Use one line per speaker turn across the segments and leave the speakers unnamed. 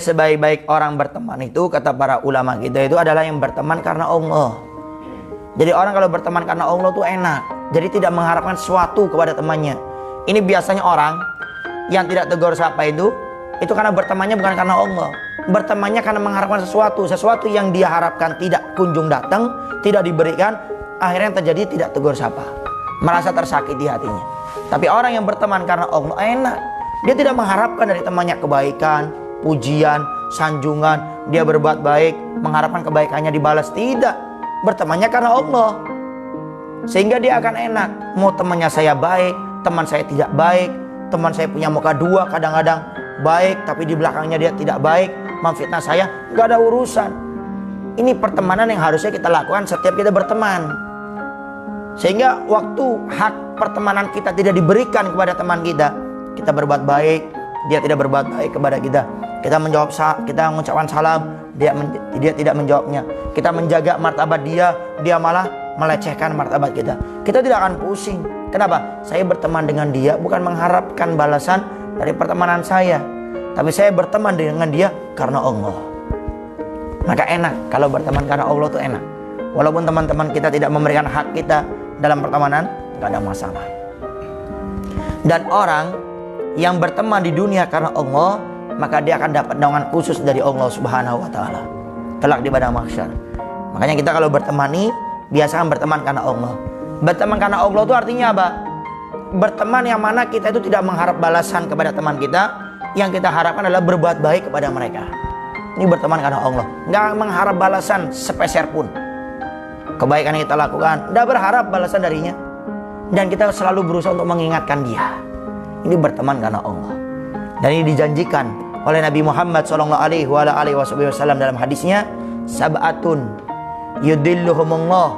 Sebaik-baik orang berteman itu, kata para ulama kita, itu adalah yang berteman karena Allah. Jadi orang kalau berteman karena Allah tuh enak. Jadi tidak mengharapkan sesuatu kepada temannya. Ini biasanya orang yang tidak tegur sapa itu karena bertemannya bukan karena Allah. Bertemannya karena mengharapkan sesuatu yang dia harapkan tidak kunjung datang, tidak diberikan, akhirnya yang terjadi tidak tegur sapa, merasa tersakiti hatinya. Tapi orang yang berteman karena Allah enak. Dia tidak mengharapkan dari temannya kebaikan, pujian, sanjungan, dia berbuat baik, mengharapkan kebaikannya dibalas. Tidak, bertemannya karena Allah. Sehingga dia akan enak. Mau temannya saya baik, teman saya tidak baik, teman saya punya muka dua, kadang-kadang baik tapi di belakangnya dia tidak baik, memfitnah saya, gak ada urusan. Ini pertemanan yang harusnya kita lakukan setiap kita berteman. Sehingga waktu hak pertemanan kita tidak diberikan kepada teman kita berbuat baik, dia tidak berbuat baik kepada kita. Kita mengucapkan salam, dia tidak menjawabnya. Kita menjaga martabat dia malah melecehkan martabat kita. Kita tidak akan pusing. Kenapa? Saya berteman dengan dia bukan mengharapkan balasan dari pertemanan saya, tapi saya berteman dengan dia karena Allah. Maka enak kalau berteman karena Allah tuh enak. Walaupun teman-teman kita tidak memberikan hak kita dalam pertemanan, gak ada masalah. Dan orang yang berteman di dunia karena Allah, maka dia akan dapat naungan khusus dari Allah Subhanahu wa taala kelak di padang mahsyar. Makanya kita kalau berteman biasakan berteman karena Allah. Berteman karena Allah itu artinya apa? Berteman yang mana kita itu tidak mengharap balasan kepada teman kita, yang kita harapkan adalah berbuat baik kepada mereka. Ini berteman karena Allah, nggak mengharap balasan sepeser pun. Kebaikan yang kita lakukan, nggak berharap balasan darinya, dan kita selalu berusaha untuk mengingatkan dia. Ini berteman karena Allah. Dan ini dijanjikan oleh Nabi Muhammad SAW dalam hadisnya, sab'atun yudilluhumullah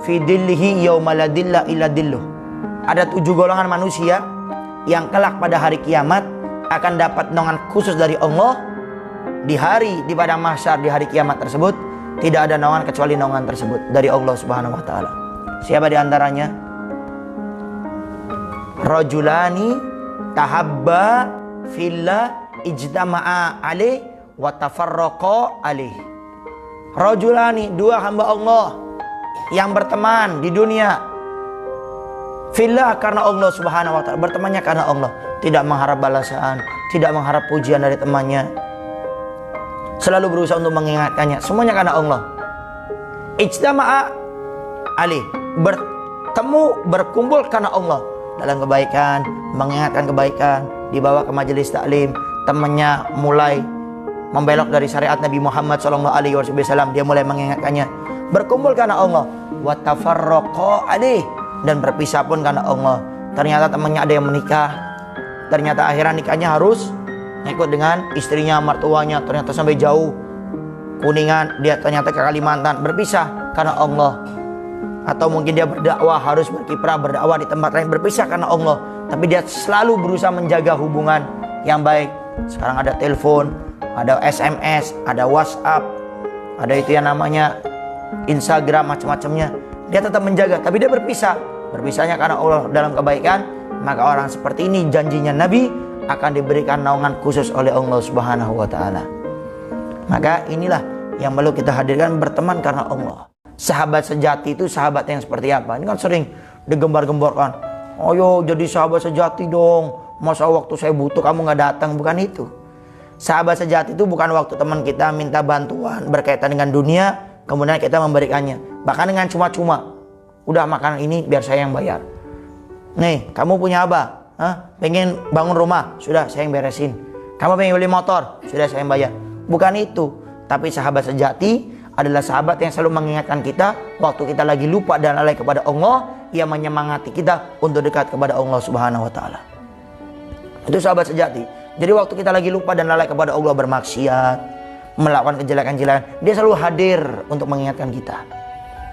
fi dillihi yawma la dilla illa dilluh. Ada 7 golongan manusia yang kelak pada hari kiamat akan dapat naungan khusus dari Allah. Di padang mahsyar, di hari kiamat tersebut tidak ada naungan kecuali naungan tersebut dari Allah Subhanahu wa taala. Siapa di antaranya? Rajulani tahabba fillah ijtama'a alaih wa tafarraqa alaih. Rajulani, 2 hamba Allah yang berteman di dunia fillah karena Allah Subhanahu wa taala, bertemannya karena Allah, tidak mengharap balasan, tidak mengharap pujian dari temannya, selalu berusaha untuk mengingatkannya, semuanya karena Allah. Ijtama'a alaih, berkumpul karena Allah dalam kebaikan, mengingatkan kebaikan, dibawa ke majelis taklim, temannya mulai membelok dari syariat Nabi Muhammad SAW, dia mulai mengingatkannya, berkumpul karena Allah. Wa tafarraqa alaih, dan berpisah pun karena Allah. Ternyata temannya ada yang menikah, ternyata akhirnya nikahnya harus ikut dengan istrinya, mertuanya, ternyata sampai jauh Kuningan, dia ternyata ke Kalimantan, berpisah karena Allah. Atau mungkin dia berdakwah, harus berkiprah berdakwah di tempat lain, berpisah karena Allah, tapi dia selalu berusaha menjaga hubungan yang baik. Sekarang ada telepon, ada SMS, ada WhatsApp, ada itu yang namanya Instagram, macam-macamnya. Dia tetap menjaga, tapi dia berpisahnya karena Allah dalam kebaikan. Maka orang seperti ini janjinya Nabi akan diberikan naungan khusus oleh Allah Subhanahu wa taala. Maka inilah yang perlu kita hadirkan, berteman karena Allah. Sahabat sejati itu sahabat yang seperti apa? Ini kan sering digembar-gemborkan, ayo jadi sahabat sejati dong, masa waktu saya butuh kamu nggak datang. Bukan itu. Sahabat sejati itu bukan waktu teman kita minta bantuan berkaitan dengan dunia, kemudian kita memberikannya, bahkan dengan cuma-cuma. Udah, makan ini biar saya yang bayar. Nih, kamu punya apa? Pengen bangun rumah? Sudah, saya yang beresin. Kamu pengen beli motor? Sudah, saya yang bayar. Bukan itu. Tapi sahabat sejati adalah sahabat yang selalu mengingatkan kita waktu kita lagi lupa dan lalai kepada Allah. Ia menyemangati kita untuk dekat kepada Allah Subhanahu wa taala. Itu sahabat sejati. Jadi waktu kita lagi lupa dan lalai kepada Allah, bermaksiat, melakukan kejelekan-kejelekan, dia selalu hadir untuk mengingatkan kita.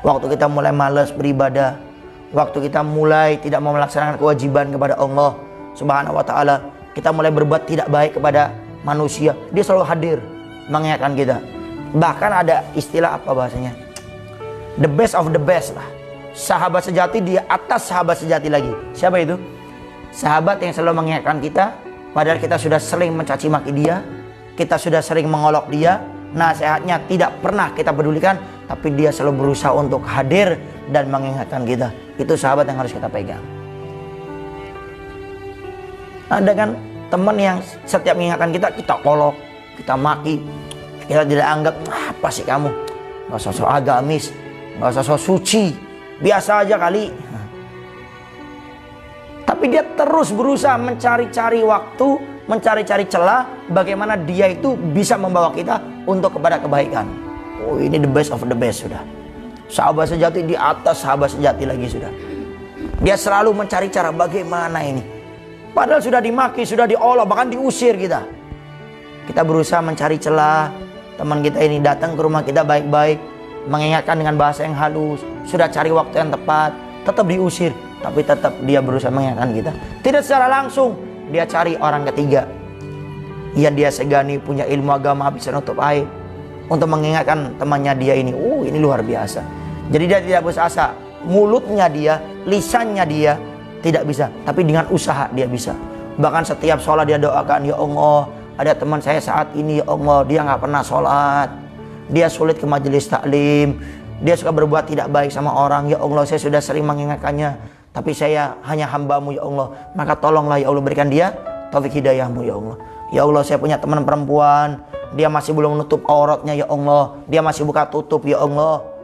Waktu kita mulai malas beribadah, waktu kita mulai tidak mau melaksanakan kewajiban kepada Allah Subhanahu wa taala, kita mulai berbuat tidak baik kepada manusia, dia selalu hadir mengingatkan kita. Bahkan ada istilah apa bahasanya, the best of the best lah. Sahabat sejati di atas sahabat sejati lagi. Siapa itu? Sahabat yang selalu mengingatkan kita padahal kita sudah sering mencaci maki dia, kita sudah sering mengolok dia, nasihatnya tidak pernah kita pedulikan, tapi dia selalu berusaha untuk hadir dan mengingatkan kita. Itu sahabat yang harus kita pegang. Ada kan teman yang setiap mengingatkan kita kolok, kita maki, kita tidak anggap, apa sih kamu, gak usah so agamis, gak usah so suci, biasa aja kali. Tapi dia terus berusaha mencari-cari waktu, mencari-cari celah bagaimana dia itu bisa membawa kita untuk kepada kebaikan. Oh, ini the best of the best sudah. Sahabat sejati di atas sahabat sejati lagi sudah. Dia selalu mencari cara bagaimana ini. Padahal sudah dimaki, sudah diolok, bahkan diusir kita. Kita berusaha mencari celah. Teman kita ini datang ke rumah kita baik-baik, mengingatkan dengan bahasa yang halus, sudah cari waktu yang tepat, tetap diusir. Tapi tetap dia berusaha mengingatkan kita. Tidak secara langsung, dia cari orang ketiga yang dia segani, punya ilmu agama, bisa nutup aib, untuk mengingatkan temannya dia ini. Ini luar biasa. Jadi dia tidak putus asa. Mulutnya dia, lisannya dia tidak bisa, tapi dengan usaha dia bisa. Bahkan setiap sholat dia doakan, ya Allah, ada teman saya saat ini, ya Allah, dia nggak pernah sholat, dia sulit ke majelis taklim, dia suka berbuat tidak baik sama orang. Ya Allah, saya sudah sering mengingatkannya, tapi saya hanya hamba-Mu, ya Allah. Maka tolonglah ya Allah, berikan dia taufik hidayah-Mu, ya Allah. Ya Allah, saya punya teman perempuan, dia masih belum menutup auratnya, ya Allah, dia masih buka tutup, ya Allah.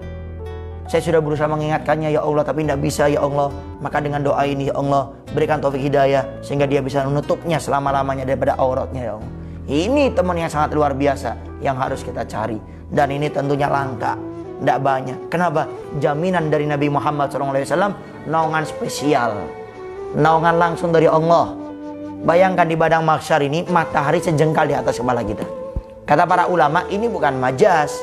Saya sudah berusaha mengingatkannya, ya Allah, tapi tidak bisa, ya Allah. Maka dengan doa ini, ya Allah, berikan taufik hidayah sehingga dia bisa menutupnya selama-lamanya daripada auratnya, ya Allah. Ini teman yang sangat luar biasa yang harus kita cari. Dan ini tentunya langka, tidak banyak. Kenapa? Jaminan dari Nabi Muhammad SAW, naungan spesial, naungan langsung dari Allah. Bayangkan di padang mahsyar ini, matahari sejengkal di atas kepala kita. Kata para ulama, ini bukan majas,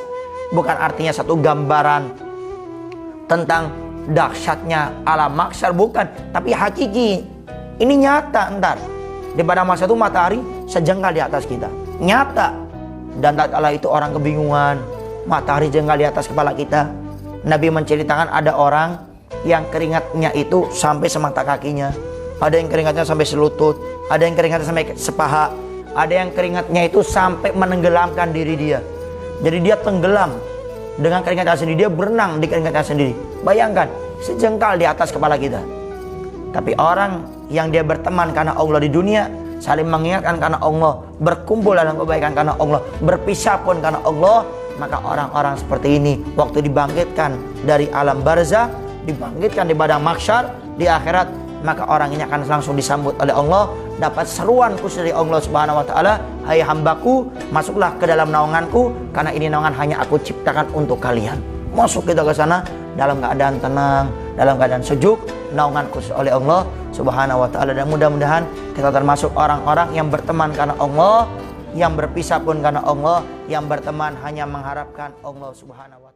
bukan artinya satu gambaran tentang dahsyatnya alam mahsyar, bukan, tapi hakiki. Ini nyata. Ntar di padang mahsyar itu matahari sejengkal di atas kita, nyata. Dan tak kala itu orang kebingungan, matahari jengkal di atas kepala kita. Nabi menceritakan ada orang yang keringatnya itu sampai semata kakinya, ada yang keringatnya sampai selutut, ada yang keringatnya sampai sepaha, ada yang keringatnya itu sampai menenggelamkan diri dia. Jadi dia tenggelam dengan keringatnya sendiri, dia berenang di keringatnya sendiri. Bayangkan, sejengkal di atas kepala kita. Tapi orang yang dia berteman karena Allah di dunia, saling mengingatkan karena Allah, berkumpul dalam kebaikan karena Allah, berpisah pun karena Allah, maka orang-orang seperti ini waktu dibangkitkan dari alam barzah, dibangkitkan di padang mahsyar, di akhirat, maka orang ini akan langsung disambut oleh Allah, dapat seruan khusus dari Allah Subhanahu wa taala, hai hambaku, masuklah ke dalam naunganku, karena ini naungan hanya aku ciptakan untuk kalian. Masuk kita ke sana dalam keadaan tenang, dalam keadaan sejuk, naungan khusus oleh Allah Subhanahu wa taala. Dan mudah-mudahan kita termasuk orang-orang yang berteman karena Allah, yang berpisah pun karena Allah, yang berteman hanya mengharapkan Allah Subhanahu wa taala.